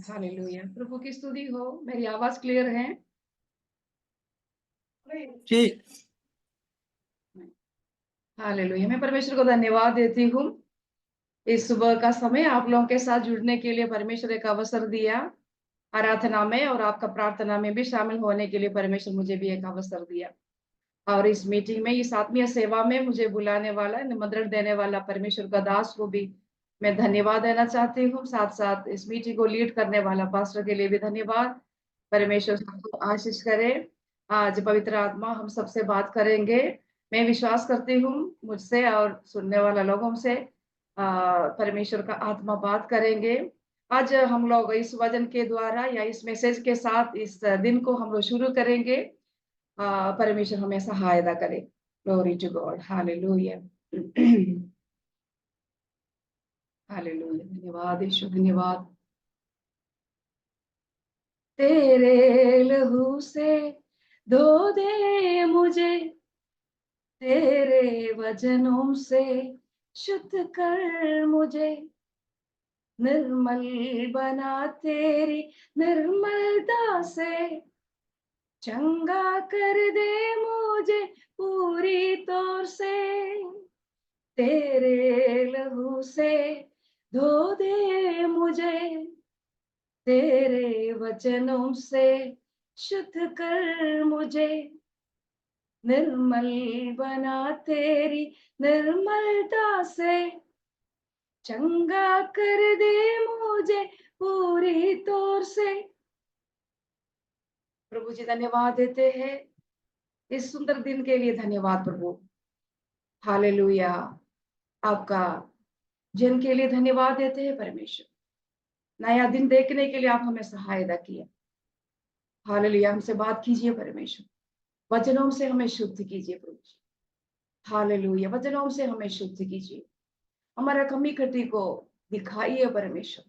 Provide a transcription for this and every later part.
Hallelujah. प्रभु की स्तुति हो। मेरी आवाज क्लियर है? जी। हालेलुया। मैं परमेश्वर को धन्यवाद देती हूँ। इस सुबह का समय आप लोगों के साथ जुड़ने के लिए परमेश्वर एक अवसर दिया। आराधना में और आपका प्रार्थना में भी शामिल होने के लिए परमेश्वर मुझे भी एक अवसर दिया। और इस मीटिंग में, इस आत्मीय सेवा में मुझे बुलाने वाला, निमंत्रण देने वाला परमेश्वर का दास को भी मैं धन्यवाद देना चाहती हूँ। साथ साथ इस मीटिंग को लीड करने वाला पास्टर के लिए भी धन्यवाद। परमेश्वर सबको आशीष करे। आज पवित्र आत्मा हम सबसे बात करेंगे। मैं विश्वास करती हूँ मुझसे और सुनने वाला लोगों से परमेश्वर का आत्मा बात करेंगे। आज हम लोग इस वचन के द्वारा या इस मैसेज के साथ इस दिन को हम लोग शुरू करेंगे। परमेश्वर हमें सहायता करे। Glory to God. Hallelujah. Hallelujah. धन्यवाद यीशु, धन्यवाद। तेरे लहू से धो दे मुझे, तेरे वचनों से शुद्ध कर मुझे, निर्मल बना तेरी निर्मलता से, चंगा कर दे मुझे पूरी तौर से, तेरे लहू से धो दे मुझे, तेरे वचनों से शुद्ध कर मुझे, निर्मल बना तेरी निर्मलता से, चंगा कर दे मुझे पूरी तौर से। प्रभु जी धन्यवाद देते हैं इस सुंदर दिन के लिए। धन्यवाद प्रभु। हालेलुया। आपका जन के लिए धन्यवाद देते हैं परमेश्वर। नया दिन देखने के लिए आप हमें सहायता किया। हालेलुया। हमसे बात कीजिए परमेश्वर। वचनों से हमें शुद्ध कीजिए प्रभु जी। हालेलुया। वचनों से हमें शुद्ध कीजिए। हमारा कमी कटी को दिखाइए परमेश्वर।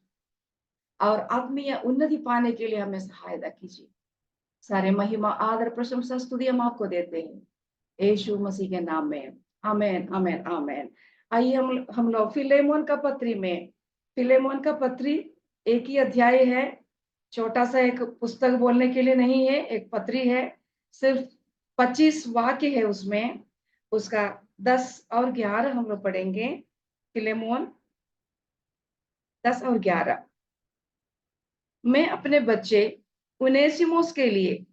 और आत्मीय उन्नति पाने के लिए हमें सहायता कीजिए। सारे महिमा आदर प्रशंसा स्तुति हम आपको देते हैं यीशु मसीह के नाम में। आमेन, आमेन, आमेन। आइए हम लोग फिलेमोन का पत्री में, फिलेमोन का पत्री एक ही अध्याय है। छोटा सा एक पुस्तक बोलने के लिए नहीं है, एक पत्री है। सिर्फ 25 वाक्य है उसमें। उसका 10 और 11 हम लोग पढ़ेंगे। फिलेमोन 10 और 11। मैं अपने बच्चे उनेसिमुस के लिए,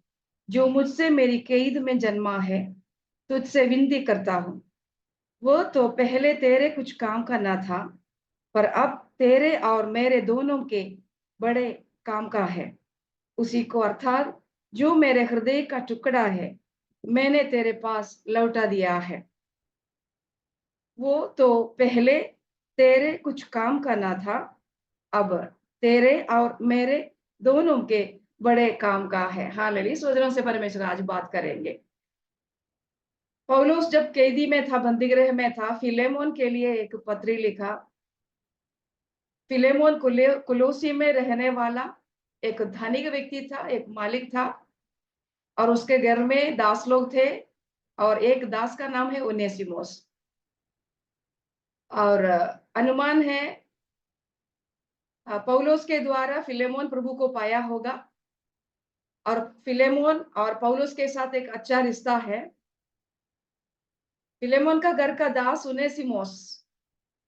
जो मुझसे मेरी कैद में जन्मा है, तुझसे विनती करता हूँ। वो तो पहले तेरे कुछ काम का न था, पर अब तेरे और मेरे दोनों के बड़े काम का है। उसी को, अर्थात जो मेरे हृदय का टुकड़ा है, मैंने तेरे पास लौटा दिया है। वो तो पहले तेरे कुछ काम का ना था, अब तेरे और मेरे दोनों के बड़े काम का है। हालेलुया। इस वचनों से परमेश्वर आज बात करेंगे। पौलुस जब कैदी में था, बंदीगृह में था, फिलेमोन के लिए एक पत्री लिखा। फिलेमोन कुलोसी में रहने वाला एक धनिक व्यक्ति था, एक मालिक था। और उसके घर में दास लोग थे। और एक दास का नाम है ओनेसिमुस। और अनुमान है पौलुस के द्वारा फिलेमोन प्रभु को पाया होगा। और फिलेमोन और पौलुस के साथ एक अच्छा रिश्ता है। फिलेमोन का घर का दास ओनेसिमुस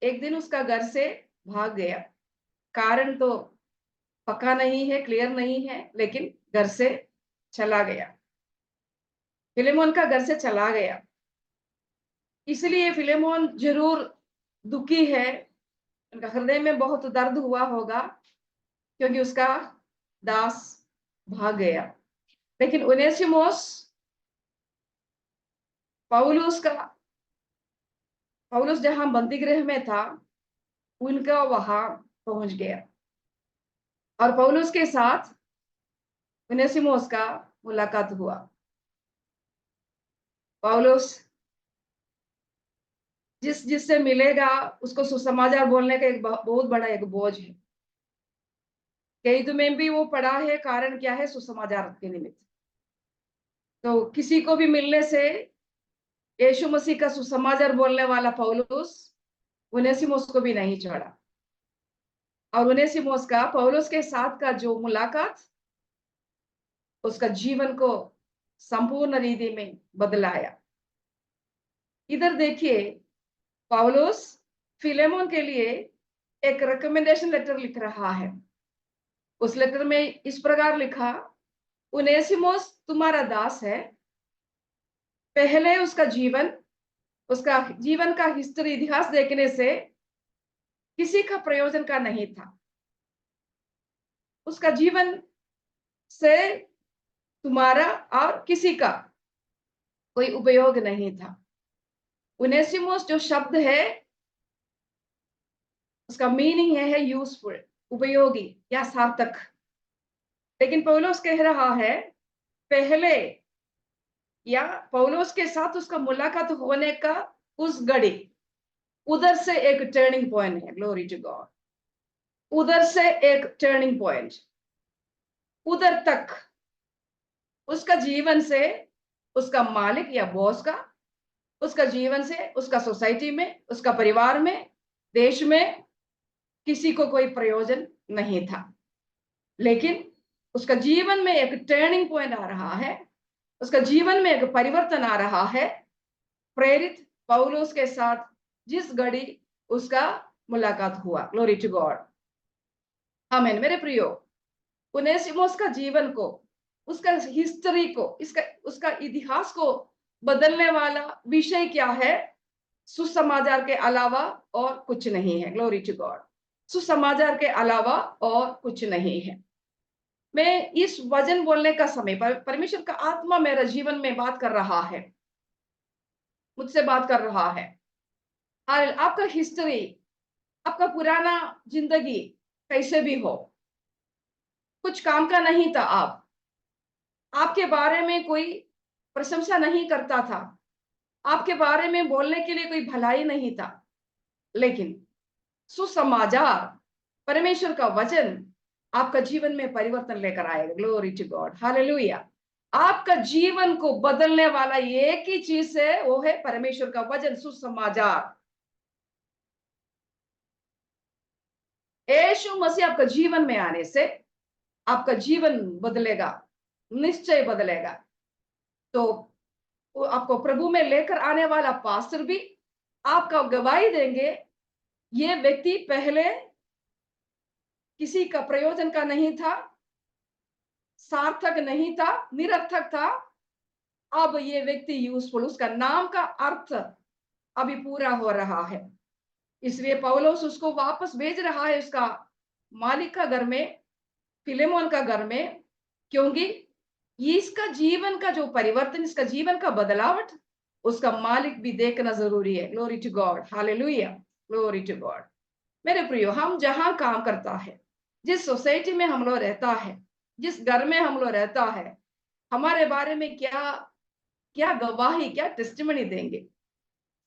एक दिन उसका घर से भाग गया। कारण तो पक्का नहीं है, क्लियर नहीं है, लेकिन घर से चला गया। फिलेमोन का घर से चला गया। इसलिए फिलेमोन जरूर दुखी है। उनका हृदय में बहुत दर्द हुआ होगा, क्योंकि उसका दास भाग गया। लेकिन ओनेसिमुस पौलुस जहां बंदीगृह में था, उनका वहां पहुंच गया। और पौलुस के साथ ओनेसिमुस का मुलाकात हुआ। पौलुस जिससे मिलेगा, उसको सुसमाचार बोलने का एक बहुत बड़ा एक बोझ है। कैद में भी वो पड़ा है। कारण क्या है? सुसमाचार के निमित्त। तो किसी को भी मिलने से, यीशु मसीह का सुसमाचार बोलने वाला पौलुस ओनेसिमुस को भी नहीं छोड़ा। और उनेसिमुस का पौलुस के साथ का जो मुलाकात उसका जीवन को संपूर्ण रीति में बदलाया। इधर देखिए, पौलुस फिलेमोन के लिए एक रिकमेंडेशन लेटर लिख रहा है। उस लेटर में इस प्रकार लिखा, उनेसिमुस तुम्हारा दास है। पहले उसका जीवन का हिस्ट्री, इतिहास देखने से किसी का प्रयोजन का नहीं था। उसका जीवन से तुम्हारा और किसी का कोई उपयोग नहीं था। उनेसिमुस जो शब्द है उसका मीनिंग है यूजफुल, उपयोगी या सार्थक। लेकिन पौलुस कह रहा है, पहले या पौलुस के साथ उसका मुलाकात होने का उस घड़ी, उधर से एक टर्निंग पॉइंट है। Glory to God. उधर से एक टर्निंग पॉइंट, उधर तक उसका जीवन से उसका मालिक या बॉस का, उसका जीवन से उसका सोसाइटी में, उसका परिवार में, देश में किसी को कोई प्रयोजन नहीं था। लेकिन उसका जीवन में एक टर्निंग पॉइंट आ रहा है, उसका जीवन में एक परिवर्तन आ रहा है, प्रेरित पौलुस के साथ जिस घड़ी उसका मुलाकात हुआ। Glory to God. आमीन। मेरे प्रियो, उनेसिमुस का जीवन को, उसका हिस्ट्री को, उसका इतिहास को बदलने वाला विषय क्या है? सुसमाचार के अलावा और कुछ नहीं है। Glory to God. सुसमाचार के अलावा और कुछ नहीं है। मैं इस वचन बोलने का समय पर परमेश्वर का आत्मा मेरा जीवन में बात कर रहा है, मुझसे बात कर रहा है। और आपका हिस्ट्री, आपका पुराना जिंदगी कैसे भी हो, कुछ काम का नहीं था। आपके बारे में कोई प्रशंसा नहीं करता था, आपके बारे में बोलने के लिए कोई भलाई नहीं था। लेकिन सुसमाचार, परमेश्वर का वचन आपका जीवन में परिवर्तन लेकर आएगा। Glory to God. हालेलुया। आपका जीवन को बदलने वाला एक ही चीज है, वो है परमेश्वर का वचन, सुसमाचार। यीशु मसीह आपका जीवन में आने से आपका जीवन बदलेगा, निश्चय बदलेगा। तो वो आपको प्रभु में लेकर आने वाला पास्टर भी आपका गवाही देंगे, ये व्यक्ति पहले किसी का प्रयोजन का नहीं था, सार्थक नहीं था, निरर्थक था। अब ये व्यक्ति यूजफुल, उसका नाम का अर्थ अभी पूरा हो रहा है। इसलिए पौलुस उसको वापस भेज रहा है उसका मालिक का घर में, फिलेमोन का घर में, क्योंकि इसका जीवन का जो परिवर्तन, इसका जीवन का बदलावट उसका मालिक भी देखना जरूरी है। Glory to God. Hallelujah. Glory to God. मेरे प्रियो, हम जहां काम करता है, जिस सोसाइटी में हम लोग रहता है, जिस घर में हम लोग रहता है, हमारे बारे में क्या क्या गवाही, क्या टेस्टिमनी देंगे?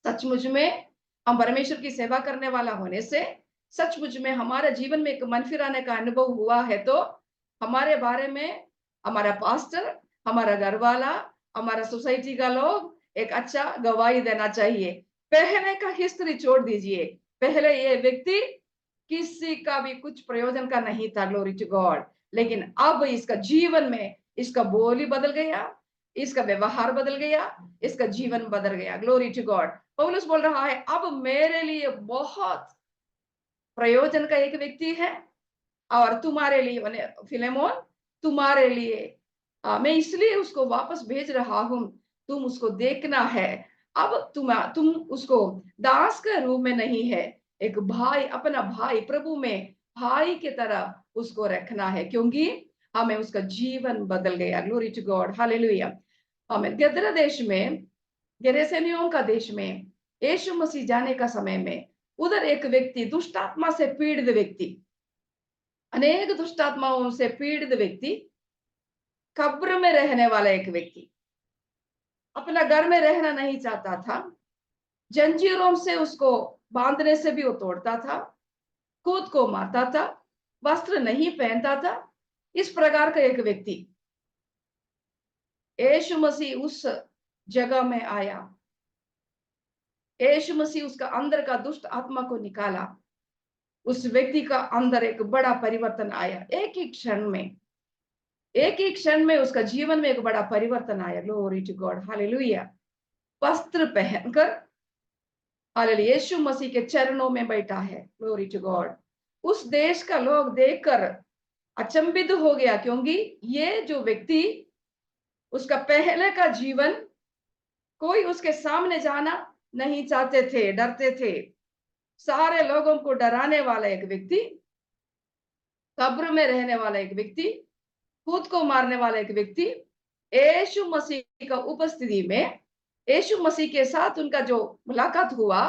सचमुच में हम परमेश्वर की सेवा करने वाला होने से, सचमुच में हमारे जीवन में एक मन फिराने का अनुभव हुआ है, तो हमारे बारे में हमारा पास्टर, हमारा घर वाला, हमारा सोसाइटी का लोग एक अच्छा गवाही देना चाहिए। पहले का हिस्ट्री छोड़ दीजिए, पहले ये व्यक्ति किसी का भी कुछ प्रयोजन का नहीं था। Glory to God. लेकिन अब इसका जीवन में इसका बोली बदल गया, इसका व्यवहार बदल गया, इसका जीवन बदल गया। Glory to God. पौलुस बोल रहा है, अब मेरे लिए बहुत प्रयोजन का एक व्यक्ति है, और तुम्हारे लिए फिलेमोन, तुम्हारे लिए मैं इसलिए उसको वापस भेज रहा हूं, तुम उसको देखना है। अब तुम उसको दास के रूप में नहीं है, एक भाई, अपना भाई, प्रभु में भाई की तरह उसको रखना है, क्योंकि हमें उसका जीवन बदल गया। Glory to God. हालेलुया। हमें गदरा देश में, गेरेसेनियों का देश में यीशु मसीह जाने का समय में, उधर एक व्यक्ति, दुष्ट आत्मा से पीड़ित व्यक्ति, अनेक दुष्ट आत्माओं से पीड़ित व्यक्ति, कब्र में रहने वाला एक व्यक्ति, अपना घर में रहना नहीं चाहता था, जंजीरों से उसको बांधने से भी वो तोड़ता था, खुद को मारता था, वस्त्र नहीं पहनता था। इस प्रकार का एक व्यक्ति, यीशु मसीह उस जगह में आया, यीशु मसीह उसका अंदर का दुष्ट आत्मा को निकाला, उस व्यक्ति का अंदर एक बड़ा परिवर्तन आया। एक ही क्षण में उसका जीवन में एक बड़ा परिवर्तन आया। Glory to God, hallelujah. वस्त्र पहनकर, हालेलुया, यीशु मसीह के चरणों में बैठा है। Glory to God. उस देश का लोग देखकर अचंभित हो गया, क्योंकि ये जो व्यक्ति, उसका पहले का जीवन, कोई उसके सामने जाना नहीं चाहते थे, डरते थे। सारे लोगों को डराने वाला एक व्यक्ति, कब्र में रहने वाला एक व्यक्ति, खुद को मारने वाला एक व्यक्ति, यीशु मसीह का उपस्थिति में, यीशु मसीह के साथ उनका जो मुलाकात हुआ,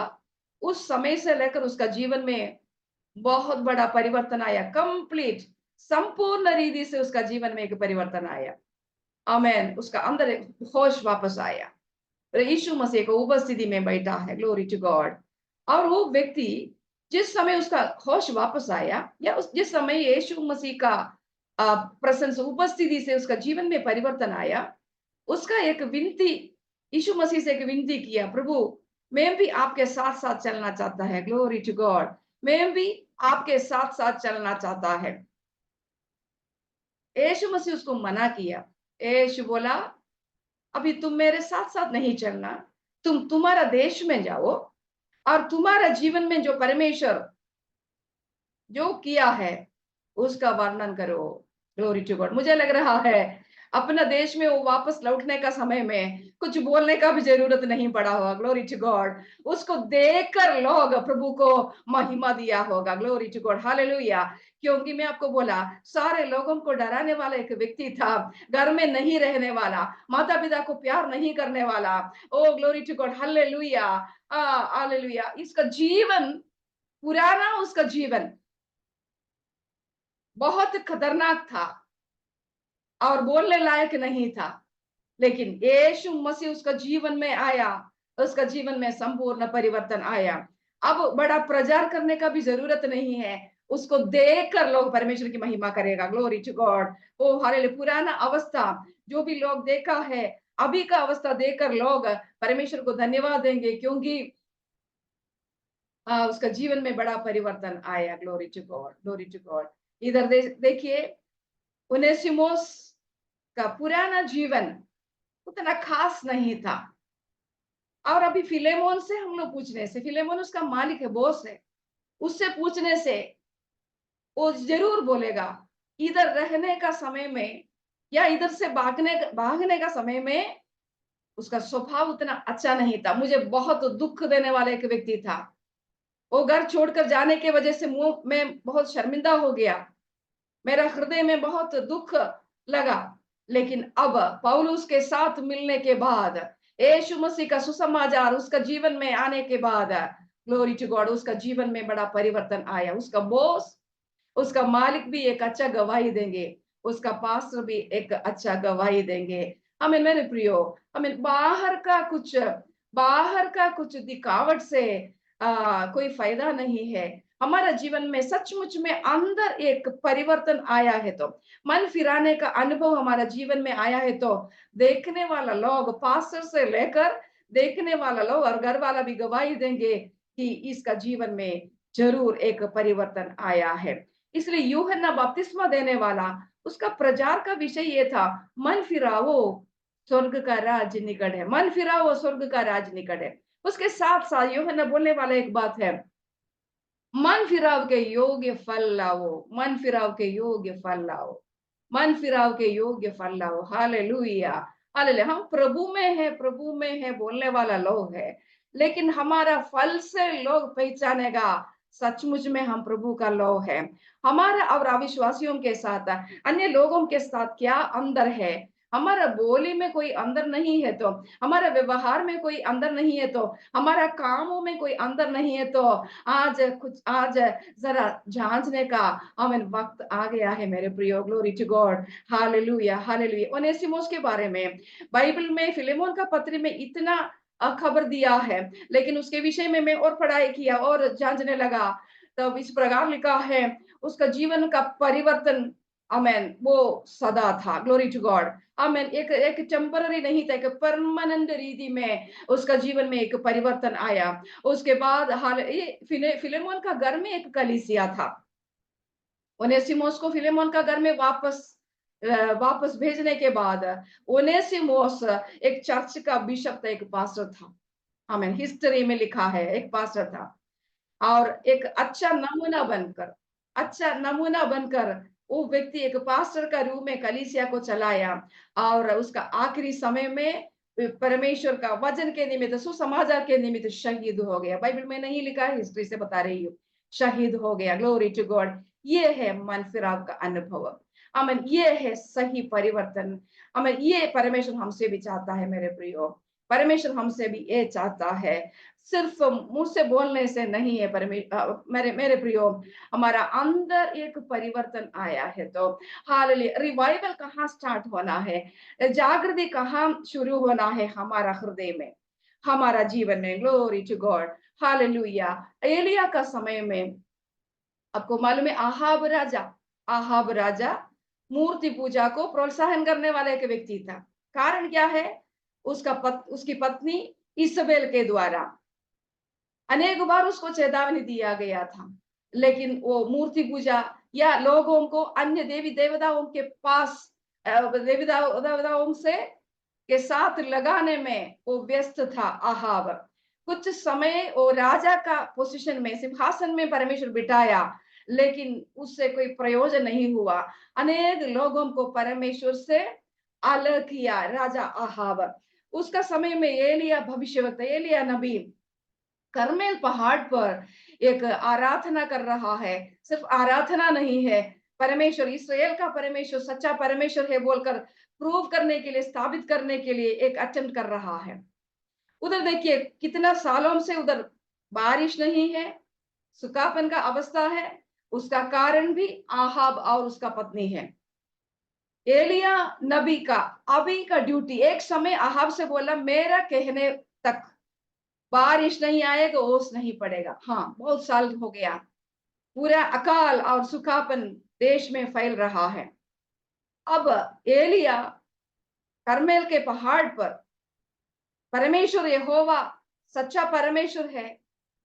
उस समय से लेकर उसका जीवन में बहुत बड़ा परिवर्तन आया। कंप्लीट, संपूर्ण रीति से उसका जीवन में एक परिवर्तन आया। आमेन। उसका अंदर एक होश वापस आया। यीशु मसीह को उपस्थिति में बैठा है। Glory to God. और वो व्यक्ति, जिस समय उसका होश वापस आया, या जिस समय यीशु मसीह का प्रेजेंस, उपस्थिति से उसका जीवन में परिवर्तन आया, उसका एक विनती, यीशु मसीह से एक विनती किया, प्रभु मैं भी आपके साथ साथ चलना चाहता है। Glory to God. मैं भी आपके साथ साथ चलना चाहता है। यीशु मसीह उसको मना किया। यीशु बोला, अभी तुम मेरे साथ साथ नहीं चलना, तुम तुम्हारा देश में जाओ और तुम्हारा जीवन में जो परमेश्वर जो किया है उसका वर्णन करो। Glory to God. मुझे लग रहा है अपना देश में वो वापस लौटने का समय में कुछ बोलने का भी जरूरत नहीं पड़ा होगा। Glory to God. उसको देखकर लोग प्रभु को महिमा दिया होगा। Glory to God, hallelujah. क्योंकि मैं आपको बोला, सारे लोगों को डराने वाला एक व्यक्ति था, घर में नहीं रहने वाला, माता पिता को प्यार नहीं करने वाला। O glory to God, hallelujah, hallelujah. इसका जीवन, पुराना उसका जीवन बहुत खतरनाक था और बोलने लायक नहीं था। लेकिन यीशु मसीह उसका जीवन में आया, उसका जीवन में संपूर्ण परिवर्तन आया। अब बड़ा प्रचार करने का भी जरूरत नहीं है, उसको देखकर लोग परमेश्वर की महिमा करेगा। Glory to God. ओ हालेलुया। पुराना अवस्था जो भी लोग देखा है, अभी का अवस्था देखकर लोग परमेश्वर को धन्यवाद देंगे, क्योंकि उसका जीवन में बड़ा परिवर्तन आया। Glory to God, glory to God. इधर देखिए, उनेसिमोस का पुराना जीवन उतना खास नहीं था। और अभी फिलेमोन से हम लोग पूछने से, फिलेमोन उसका मालिक है, बॉस है, उससे पूछने से वो जरूर बोलेगा, इधर रहने का समय में या इधर से भागने का समय में उसका स्वभाव उतना अच्छा नहीं था। मुझे बहुत दुख देने वाला एक व्यक्ति था। वो घर छोड़कर जाने की वजह से मुंह में बहुत शर्मिंदा हो गया, मेरा हृदय में बहुत दुख लगा। लेकिन अब पौलुस के साथ मिलने के बाद, यीशु मसीह का सुसमाचार उसका जीवन में आने के बाद, ग्लोरी टू गॉड, उसका जीवन में बड़ा परिवर्तन आया। उसका बॉस, उसका मालिक भी एक अच्छा गवाही देंगे, उसका पास्टर भी एक अच्छा गवाही देंगे। हमें मेरे प्रियो, हमें बाहर का कुछ दिखावट से कोई फायदा नहीं है। हमारा जीवन में सचमुच में अंदर एक परिवर्तन आया है तो, मन फिराने का अनुभव हमारा जीवन में आया है तो, देखने वाला लोग, पास्टर से लेकर देखने वाला लोग और घर वाला भी गवाही देंगे कि इसका जीवन में जरूर एक परिवर्तन आया है। इसलिए यूहन्ना बपतिस्मा देने वाला, उसका प्रचार का विषय ये था, मन फिराओ स्वर्ग का राज निकट है। मन फिराओ, स्वर्ग का राज निकट है। उसके साथ साथ यूहन्ना बोलने वाला एक बात है, मन फिराव के योग्य फल लाओ, मन फिराव के योग्य फल लाओ, मन फिराव के योग्य फल लाओ। Hallelujah, hallelujah. हम प्रभु में है, प्रभु में है बोलने वाला लोग है, लेकिन हमारा फल से लोग पहचानेगा सचमुच में हम प्रभु का लोग है। हमारा और अविश्वासियों के साथ, अन्य लोगों के साथ क्या अंदर है? हमारा बोली में कोई अंदर नहीं है तो, हमारा व्यवहार में कोई अंदर नहीं है तो, हमारा कामों में कोई अंदर नहीं है तो, आज जरा जांचने का हमें वक्त आ गया है मेरे प्रियो। Glory to God, hallelujah, hallelujah. Onesimus के बारे में बाइबल में, फिलेमोन का पत्र में इतना खबर दिया है, लेकिन उसके विषय में मैं और पढ़ाई किया और जानने लगा, तब इस प्रकार लिखा है, उसका जीवन का परिवर्तन आमेन, वो सदा था। Glory to God. आमेन। एक एक टेम्पररी नहीं था, एक परमानेंट रीति में उसका जीवन में एक परिवर्तन आया। उसके बाद हाल ये फिलेमोन का घर में एक कलीसिया था। ओनेसिमोस को फिलेमोन का घर में वापस भेजने के बाद ओनेसिमोस एक चर्च का बिशप था, एक पास्टर था। आमेन। हिस्ट्री में लिखा है एक पास्टर था। और एक अच्छा नमूना बनकर वो व्यक्ति एक पास्टर का रूप में कलीसिया को चलाया। और उसका आखिरी समय में परमेश्वर का वचन के निमित्त, सुसमाचार के निमित्त शहीद हो गया। बाइबल में नहीं लिखा है, हिस्ट्री से बता रही हूँ। शहीद हो गया। Glory to God. ये है मन फिराव का अनुभव। अमन, ये है सही परिवर्तन। अमन, ये परमेश्वर हमसे भी चाहता है मेरे प्रियो। परमेश्वर हमसे भी ये चाहता है। सिर्फ मुंह से बोलने से नहीं है मेरे मेरे प्रियो। हमारा अंदर एक परिवर्तन आया है तो हालेलुया। रिवाइवल कहाँ स्टार्ट होना है, जागृति कहाँ शुरू होना है? हमारा हृदय में, हमारा जीवन में। Glory to God. हालेलुया। एलिया का समय में आपको मालूम है, आहाब राजा मूर्ति पूजा को प्रोत्साहन करने वाला एक व्यक्ति था। कारण क्या है? उसकी पत्नी इजबेल के द्वारा अनेक बार उसको चेतावनी दिया गया था, लेकिन वो मूर्ति पूजा या लोगों को अन्य देवी देवताओं के पास देवी देवताओं से के साथ लगाने में वो व्यस्त था आहाब। कुछ समय वो राजा का पोजीशन में, सिंहासन में परमेश्वर बिठाया, लेकिन उससे कोई प्रयोजन नहीं हुआ। अनेक लोगों को परमेश्वर से अलग किया राजा आहाब। उसका समय में एलिया भविष्यवक्ता, एलिया नबी करमेल पहाड़ पर एक आराधना कर रहा है। सिर्फ आराधना नहीं है, परमेश्वर, इस्राएल का परमेश्वर सच्चा परमेश्वर है बोलकर प्रूव करने के लिए, स्थापित करने के लिए एक अटेम्प्ट कर रहा है। उधर देखिए, कितना सालों से उधर बारिश नहीं है, सुखापन का अवस्था है। उसका कारण भी आहाब और उसका पत्नी है। एलिया नबी का अभी का ड्यूटी, एक समय आहाब से बोला, मेरा कहने तक बारिश नहीं आएगा, ओस नहीं पड़ेगा। हाँ, बहुत साल हो गया, पूरा अकाल और सुखापन देश में फैल रहा है। अब एलिया करमेल के पहाड़ पर परमेश्वर यहोवा सच्चा परमेश्वर है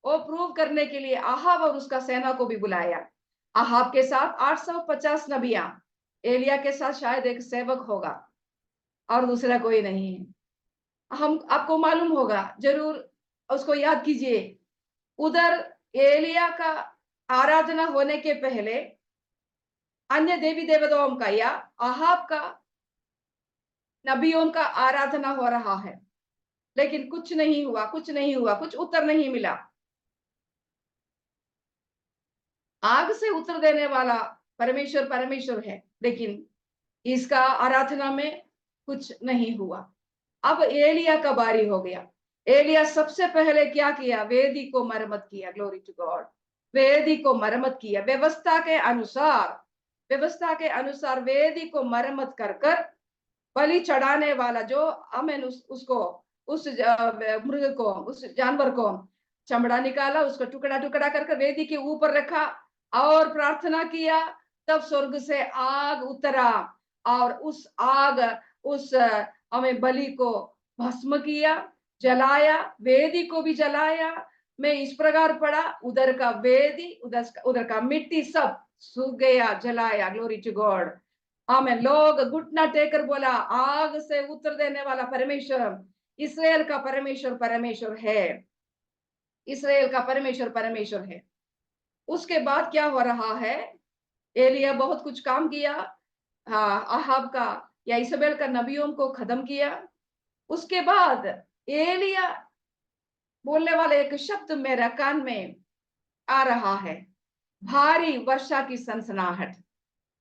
वो प्रूव करने के लिए आहाब और उसका सेना को भी बुलाया। आहाब के साथ 850 नबियां, एलिया के साथ शायद एक सेवक होगा और दूसरा कोई नहीं है। हम आपको मालूम होगा, जरूर उसको याद कीजिए। उधर एलिया का आराधना होने के पहले अन्य देवी देवताओं का या आहाब का नबियों का आराधना हो रहा है, लेकिन कुछ नहीं हुआ, कुछ नहीं हुआ, कुछ उत्तर नहीं मिला। आग से उत्तर देने वाला परमेश्वर परमेश्वर है, लेकिन इसका आराधना में कुछ नहीं हुआ। अब एलिया का बारी हो गया। एलिया सबसे पहले क्या किया? वेदी को मरम्मत किया। Glory to God. वेदी को मरम्मत किया, व्यवस्था के अनुसार वेदी को मरम्मत कर कर बलि चढ़ाने वाला जो अमेन उसको उस मृग को, उस जानवर को चमड़ा निकाला, उसको टुकड़ा टुकड़ा कर वेदी के ऊपर रखा और प्रार्थना किया। तब स्वर्ग से आग उतरा और उस आग उस हमें बलि को भस्म किया, जलाया, वेदी को भी जलाया। मैं इस प्रकार पढ़ा, उधर का वेदी, उधर का मिट्टी सब सूख गया, जलाया। Glory to God. आमेन। लोग घुटना टेकर बोला, आग से उत्तर देने वाला परमेश्वर इसराइल का परमेश्वर परमेश्वर है। इसराइल का परमेश्वर परमेश्वर है। उसके बाद क्या हो रहा है? एलिया बहुत कुछ काम किया, हाँ, अहाब का या इजबेल का नबियों को खत्म किया। उसके बाद एलिया बोलने वाले एक शब्द मेरा कान में आ रहा है, भारी वर्षा की सनसनाहट।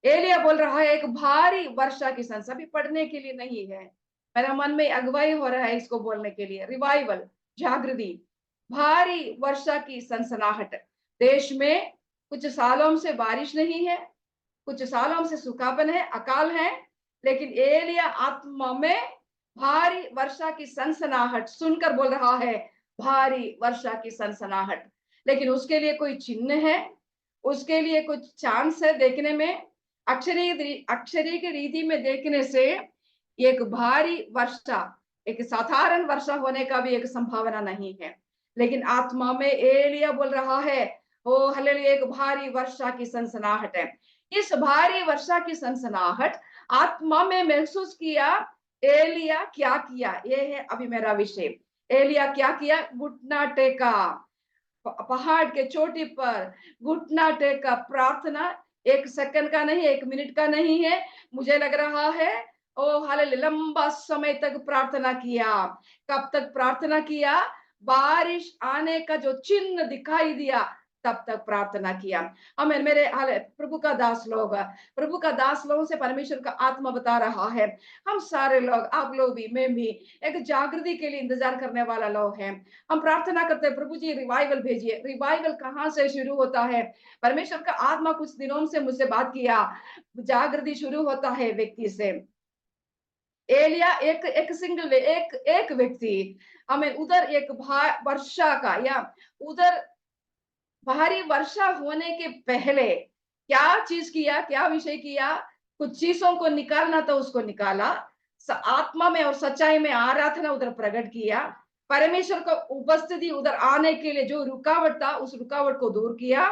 एलिया बोल रहा है एक भारी वर्षा की सनसनाहट। अभी पढ़ने के लिए नहीं है, मेरा मन में अगुवाई हो रहा है इसको बोलने के लिए। रिवाइवल, जागृति, भारी वर्षा की सनसनाहट। देश में कुछ सालों से बारिश नहीं है, कुछ सालों से सूखापन है, अकाल है, लेकिन एलिया आत्मा में भारी वर्षा की सनसनाहट सुनकर बोल रहा है, भारी वर्षा की सनसनाहट। लेकिन उसके लिए कोई चिन्ह है, उसके लिए कुछ चांस है देखने में? अक्षरी की रीति में देखने से एक भारी वर्षा, एक साधारण वर्षा होने का भी एक संभावना नहीं है। लेकिन आत्मा में एलिया बोल रहा है, ओ हालेलुया, एक भारी वर्षा की सनसनाहट है। इस भारी वर्षा की सनसनाहट आत्मा में महसूस किया। एलिया क्या किया, ये है अभी मेरा विषय। एलिया क्या किया? घुटना टेका, पहाड़ के चोटी पर घुटना टेक का प्रार्थना। 1 सेकंड का नहीं, 1 मिनट का नहीं है, मुझे लग रहा है ओ हालेलुया, लंबा समय तक प्रार्थना किया। कब तक प्रार्थना किया? बारिश आने का जो चिन्ह दिखाई दिया तब तक प्रार्थना किया। हमें मेरे प्रभु का दास लोग, प्रभु का दास लोगों से परमेश्वर का आत्मा बता रहा है, हम सारे लोग, आप लोग भी, मैं भी, एक जागृति के लिए इंतजार करने वाला लोग हैं। हम प्रार्थना करते हैं, प्रभु जी रिवाइवल भेजिए। रिवाइवल कहाँ से शुरू होता है? परमेश्वर का आत्मा कुछ दिनों से मुझसे बात किया, जागृति शुरू होता है व्यक्ति से। एलिया एक एक सिंगल एक एक व्यक्ति, हमें उधर एक वर्षा का, या उधर भारी वर्षा होने के पहले क्या चीज किया, क्या विषय किया? कुछ चीजों को निकालना था, उसको निकाला। आत्मा में और सच्चाई में आ रहा था ना, उधर प्रकट किया। परमेश्वर का उपस्थिति उधर आने के लिए जो रुकावट था, उस रुकावट को दूर किया।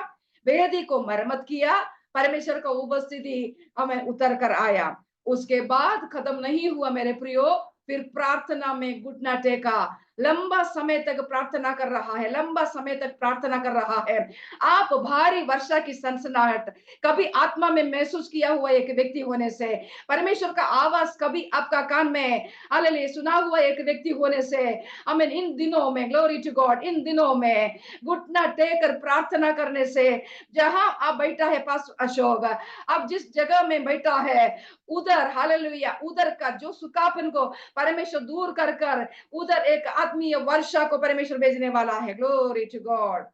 वेदी को मरम्मत किया। परमेश्वर का उपस्थिति हमें उतर कर आया। उसके बाद खत्म नहीं हुआ मेरे प्रियो, फिर प्रार्थना में घुटना टेका, लंबा समय तक प्रार्थना कर रहा है, लंबा समय तक प्रार्थना कर रहा है। आप भारी वर्षा की सनसनाहट कभी आत्मा में महसूस किया हुआ एक व्यक्ति होने से, परमेश्वर का आवाज कभी आपका कान में हालेलुया सुना हुआ एक व्यक्ति होने से, हमें इन दिनों में, ग्लोरी टू गॉड, इन दिनों में घुटना टेक कर प्रार्थना करने से, जहां आप बैठा है पास अशोक, आप जिस जगह में बैठा है उधर हालेलुया, उधर का जो सुखापन को परमेश्वर दूर कर कर उधर एक आत्मीय वर्षा को परमेश्वर भेजने वाला है। Glory to God,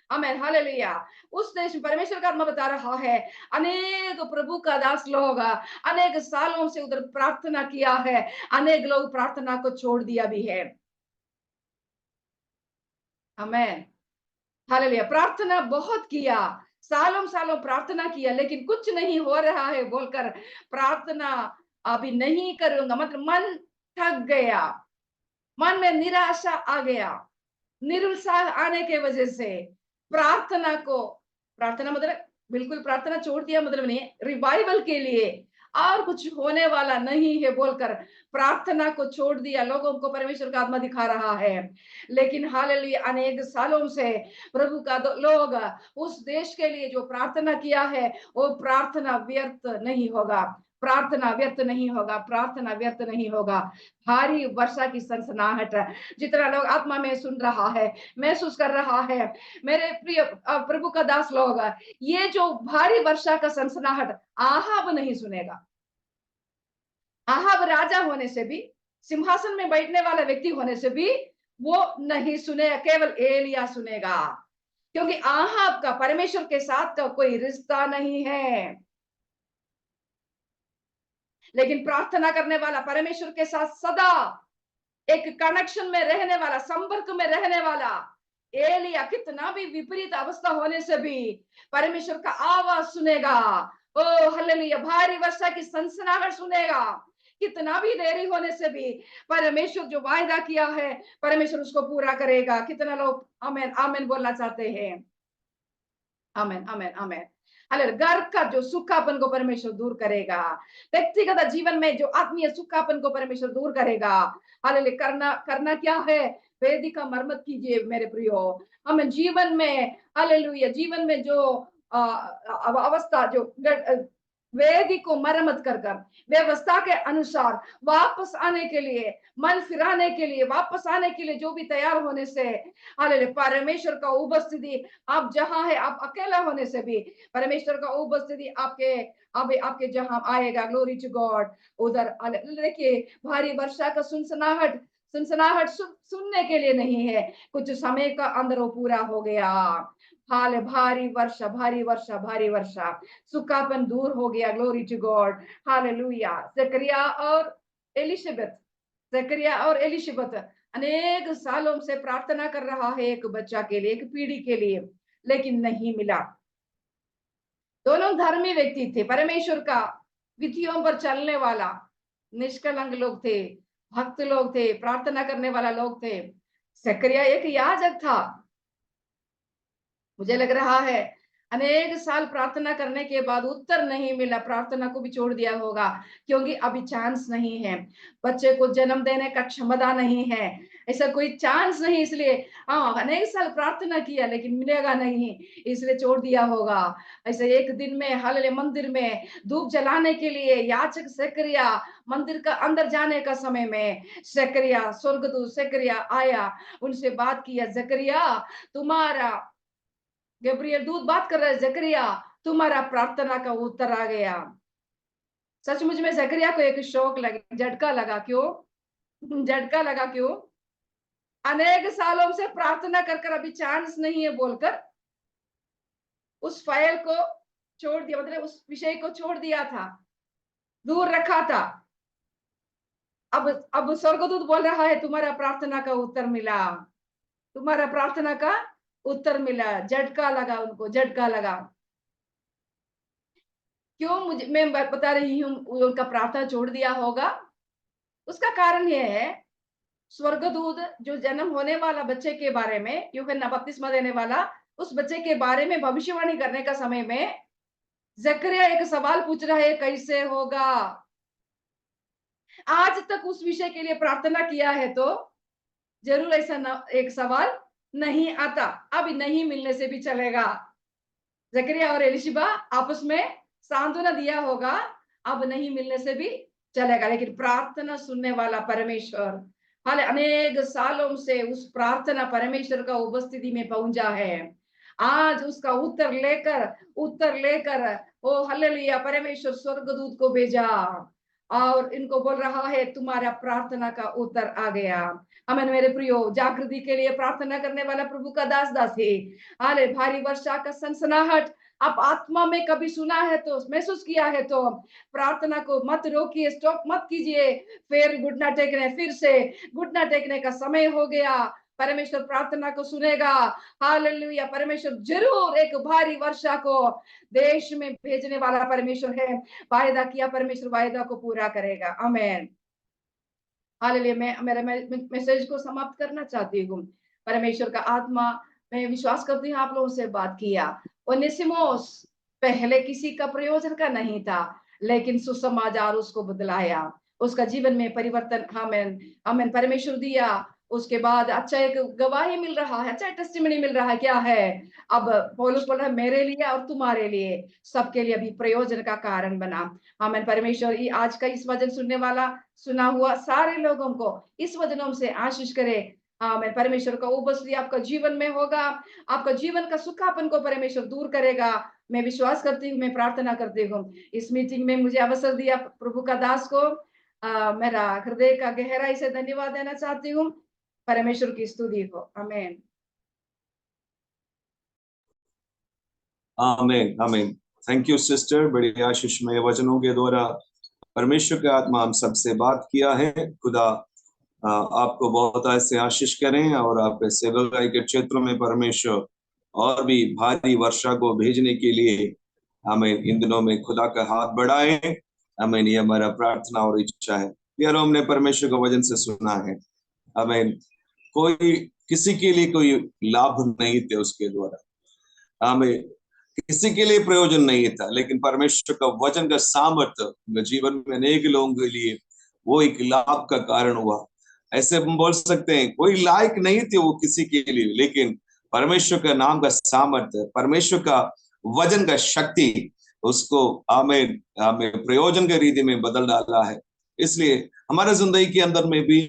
amen, hallelujah. उस देश में परमेश्वर का आत्मा बता रहा है, अनेक प्रभु का दास लोग अनेक सालों से उधर प्रार्थना किया है, अनेक लोग प्रार्थना को छोड़ दिया भी है। आमेन, हालेलुया। प्रार्थना बहुत किया, सालों सालों प्रार्थना किया, लेकिन कुछ नहीं हो रहा है बोलकर प्रार्थना अभी नहीं करूंगा, मतलब मन थक गया, मन में निराशा आ गया, निरुत्साह आने के वजह से प्रार्थना को, प्रार्थना मतलब बिल्कुल प्रार्थना छोड़ दिया मतलब नहीं, रिवाइवल के लिए और कुछ होने वाला नहीं है बोलकर प्रार्थना को छोड़ दिया। लोगों को परमेश्वर का आत्मा दिखा रहा है, लेकिन हालेलुया, अनेक सालों से प्रभु का लोग उस देश के लिए जो प्रार्थना किया है, वो प्रार्थना व्यर्थ नहीं होगा, प्रार्थना व्यर्थ नहीं होगा, प्रार्थना व्यर्थ नहीं होगा। भारी वर्षा की सनसनाहट जितना लोग आत्मा में सुन रहा है, महसूस कर रहा है, मेरे प्रिय प्रभु का दास लोग, ये जो भारी वर्षा का सनसनाहट आहाब नहीं सुनेगा। आहाब राजा होने से भी, सिंहासन में बैठने वाला व्यक्ति होने से भी वो नहीं सुनेगा, केवल एलिया सुनेगा, क्योंकि आहाब का परमेश्वर के साथ का कोई रिश्ता नहीं है। लेकिन प्रार्थना करने वाला, परमेश्वर के साथ सदा एक कनेक्शन में रहने वाला, संपर्क में रहने वाला एलिया कितना भी विपरीत अवस्था होने से भी परमेश्वर का आवाज सुनेगा। ओ हालेलुया, भारी वर्षा की सनसनाहट सुनेगा। कितना भी देरी होने से भी परमेश्वर जो वायदा किया है, परमेश्वर उसको पूरा करेगा। कितना लोग आमेन आमेन बोलना चाहते हैं? आमेन आमेन आमेन। हालेलुया, घर का जो सूखापन को परमेश्वर दूर करेगा, व्यक्तिगत जीवन में जो आत्मीय सूखापन को परमेश्वर दूर करेगा। हालेलुया, करना करना क्या है? वेदी का मरम्मत कीजिए मेरे प्रियो। हमें जीवन में हालेलुया, जीवन में जो अवस्था जो वेदी को मरम्मत कर कर व्यवस्था के अनुसार वापस आने के लिए, मन फिराने के लिए, वापस आने के लिए जो भी तैयार होने से, हालेलुया, परमेश्वर का उपस्थिति आप जहां है, आप अकेला होने से भी परमेश्वर का उपस्थिति आपके आपके जहां आएगा। Glory to God. उधर देखिए, भारी वर्षा का सुनसनाहट सुनसनाहट सुनने के लिए नहीं है, कुछ समय का अंदर वो पूरा हो गया। हाल भारी वर्षा, भारी वर्षा, भारी वर्षा, सुखापन दूर हो गया। Glory to God, hallelujah. जकरिया और एलिशबेथ, जकरिया और एलिशबेथ अनेक सालों से प्रार्थना कर रहा है एक बच्चा के लिए, एक पीढ़ी के लिए, लेकिन नहीं मिला। दोनों धर्मी व्यक्ति थे, परमेश्वर का विधियों पर चलने वाला निष्कलंक लोग थे, भक्त लोग थे, प्रार्थना करने वाला लोग थे। जकरिया एक याजक था। मुझे लग रहा है अनेक साल प्रार्थना करने के बाद उत्तर नहीं मिला, प्रार्थना को भी छोड़ दिया होगा, क्योंकि अभी चांस नहीं है, बच्चे को जन्म देने का क्षमता नहीं है, ऐसा कोई चांस नहीं, इसलिए हाँ अनेक साल प्रार्थना किया लेकिन मिलेगा नहीं, इसलिए छोड़ दिया होगा। ऐसे एक दिन में हालेलुया मंदिर में धूप जलाने के लिए याजक जकरिया मंदिर का अंदर जाने का समय में जकरिया स्वर्गदूत जकरिया आया, उनसे बात किया, जकरिया तुम्हारा गब्रियल दूत बात कर रहा है, जकरिया तुम्हारा प्रार्थना का उत्तर आ गया। सचमुच में जकरिया को एक शौक लगा, झटका लगा। क्यों झटका लगा? क्यों? अनेक सालों से प्रार्थना कर कर अभी चांस नहीं है बोलकर उस फाइल को छोड़ दिया, मतलब उस विषय को छोड़ दिया था, दूर रखा था। अब स्वर्गदूत बोल रहा है तुम्हारा प्रार्थना का उत्तर मिला, तुम्हारा प्रार्थना का उत्तर मिला। झटका लगा, उनको झटका लगा। क्यों मुझे मैं बता रही हूँ उनका प्रार्थना छोड़ दिया होगा? उसका कारण यह है, स्वर्गदूत जो जन्म होने वाला बच्चे के बारे में, यूहन्ना बपतिस्मा देने वाला उस बच्चे के बारे में भविष्यवाणी करने का समय में जकरिया एक सवाल पूछ रहा है, कैसे होगा? आज तक उस विषय के लिए प्रार्थना किया है तो जरूर ऐसा एक सवाल नहीं आता। अभी नहीं मिलने से भी चलेगा। जकरिया और एलिशिबा आपस में सांत्वना दिया होगा, अब नहीं मिलने से भी चलेगा, लेकिन प्रार्थना सुनने वाला परमेश्वर हाले अनेक सालों से उस प्रार्थना परमेश्वर का उपस्थिति में पहुंचा है। आज उसका उत्तर लेकर ओ हालेलुया परमेश्वर स्वर्गदूत को भेजा और इनको बोल रहा है तुम्हारा प्रार्थना का उत्तर आ गया। अमन मेरे प्रियो, जागृति के लिए प्रार्थना करने वाला प्रभु का दास दासी, हाले भारी वर्षा का सनसनाहट आप आत्मा में कभी सुना है तो महसूस किया है तो प्रार्थना को मत रोकिए, स्टॉप मत कीजिए। फिर घुटना टेकने, फिर से घुटना टेकने का समय हो गया। परमेश्वर प्रार्थना को सुनेगा। हालेलुया, परमेश्वर जरूर एक भारी वर्षा को देश में भेजने वाला परमेश्वर है। वायदा किया परमेश्वर वायदा को पूरा करेगा। आमीन। हालेलुया। मैं मेरा मैसेज को समाप्त करना चाहती हूँ। परमेश्वर का आत्मा, मैं विश्वास करती हूँ आप लोगों से बात किया। ओनेसिमोस पहले किसी का प्रयोजन का नहीं था, लेकिन सुसमाचार उसको बदलाया, उसका जीवन में परिवर्तन आमीन आमीन परमेश्वर दिया। उसके बाद अच्छा एक गवाही मिल रहा है, अच्छा टेस्टिमनी मिल रहा है। क्या है? अब पौलुस बोल रहा है मेरे लिए और तुम्हारे लिए, सबके लिए अभी प्रयोजन का कारण बना। आमीन। परमेश्वर आज का इस वचन सुनने वाला सुना हुआ सारे लोगों को इस वचनों से आशीष करे। आमीन। परमेश्वर का उपस्थिति आपका जीवन में होगा, आपका जीवन का सुखापन को परमेश्वर दूर करेगा। मैं विश्वास करती हूँ, मैं प्रार्थना करती हूँ। इस मीटिंग में मुझे अवसर दिया प्रभु का दास को मेरा हृदय का गहराई से धन्यवाद देना चाहती हूँ। परमेश्वर की स्तुति हो। आमीन। आमीन आमीन। थैंक यू सिस्टर, बड़ी आशीषमय वचनों के द्वारा परमेश्वर के आत्मा हम सबसे बात किया है। खुदा आपको बहुत ऐसे आशीष करें और आप सेवकाई के क्षेत्रों में परमेश्वर और भी भारी वर्षा को भेजने के लिए हमें इन दिनों में खुदा का हाथ बढ़ाए। हमें ये हमारा प्रार्थना और इच्छा है। यार हमने परमेश्वर का वचन से सुना है, हमें कोई किसी के लिए कोई लाभ नहीं थे उसके द्वारा, हमें किसी के लिए प्रयोजन नहीं था, लेकिन परमेश्वर का वचन का सामर्थ्य जीवन में अनेक लोगों के लिए वो एक लाभ का कारण हुआ। ऐसे हम बोल सकते हैं कोई लायक नहीं थे वो किसी के लिए, लेकिन परमेश्वर का नाम का सामर्थ्य, परमेश्वर का वचन का शक्ति उसको हमें हमें प्रयोजन के रीति में बदल डाला है। इसलिए हमारे जिंदगी के अंदर में भी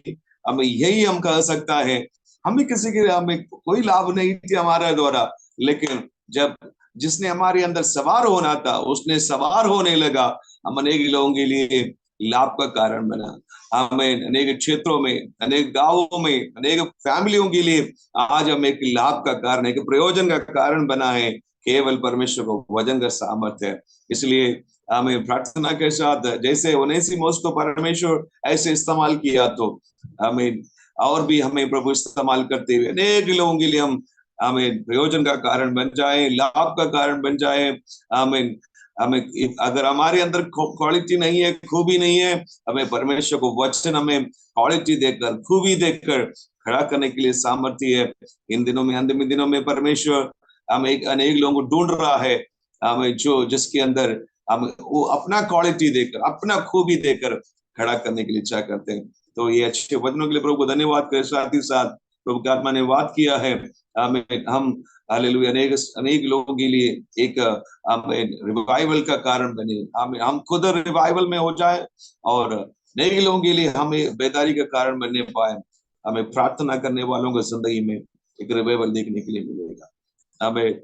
हमें यही हम कह सकता है, हमें किसी के हमें कोई लाभ नहीं थे हमारे द्वारा, लेकिन जब जिसने हमारे अंदर सवार होना था उसने सवार होने लगा, हम अनेक लोगों के लिए लाभ का कारण बना। हमें अनेक क्षेत्रों में, अनेक गांवों में, अनेक फैमिलियों के लिए आज हम एक लाभ का कारण, एक प्रयोजन का कारण बना है, केवल परमेश्वर को वचन का सामर्थ्य है। इसलिए हमें प्रार्थना के साथ जैसे ओनेसिमुस को परमेश्वर ऐसे इस्तेमाल किया, तो हमें और भी हमें प्रभु इस्तेमाल करते हुए अनेक लोगों के लिए हम आमीन, प्रयोजन का कारण बन जाए, लाभ का कारण बन जाए। आमीन। हमें अगर हमारे अंदर क्वालिटी नहीं है, खूबी नहीं है, हमें परमेश्वर को वचन हमें क्वालिटी देकर, खूबी देकर खड़ा करने के लिए सामर्थ्य है। इन दिनों में, अंतिम दिनों में परमेश्वर हमें अनेक लोगों को ढूंढ रहा है, हमें जो जिसके अंदर हम वो अपना क्वालिटी देकर, अपना खूबी देकर खड़ा करने के लिए इच्छा करते हैं। तो ये अच्छे वचनों के लिए प्रभु को धन्यवाद करें। साथ ही साथ प्रभु की आत्मा ने बात किया है, हम हालेलुया अनेक अनेक लोगों के लिए एक रिवाइवल का कारण बने। हम खुद रिवाइवल में हो जाए और अनेक लोगों के लिए हमें बेदारी का कारण बनने पाए। हमें प्रार्थना करने वालों को जिंदगी में एक रिवाइवल देखने के लिए मिलेगा। हमें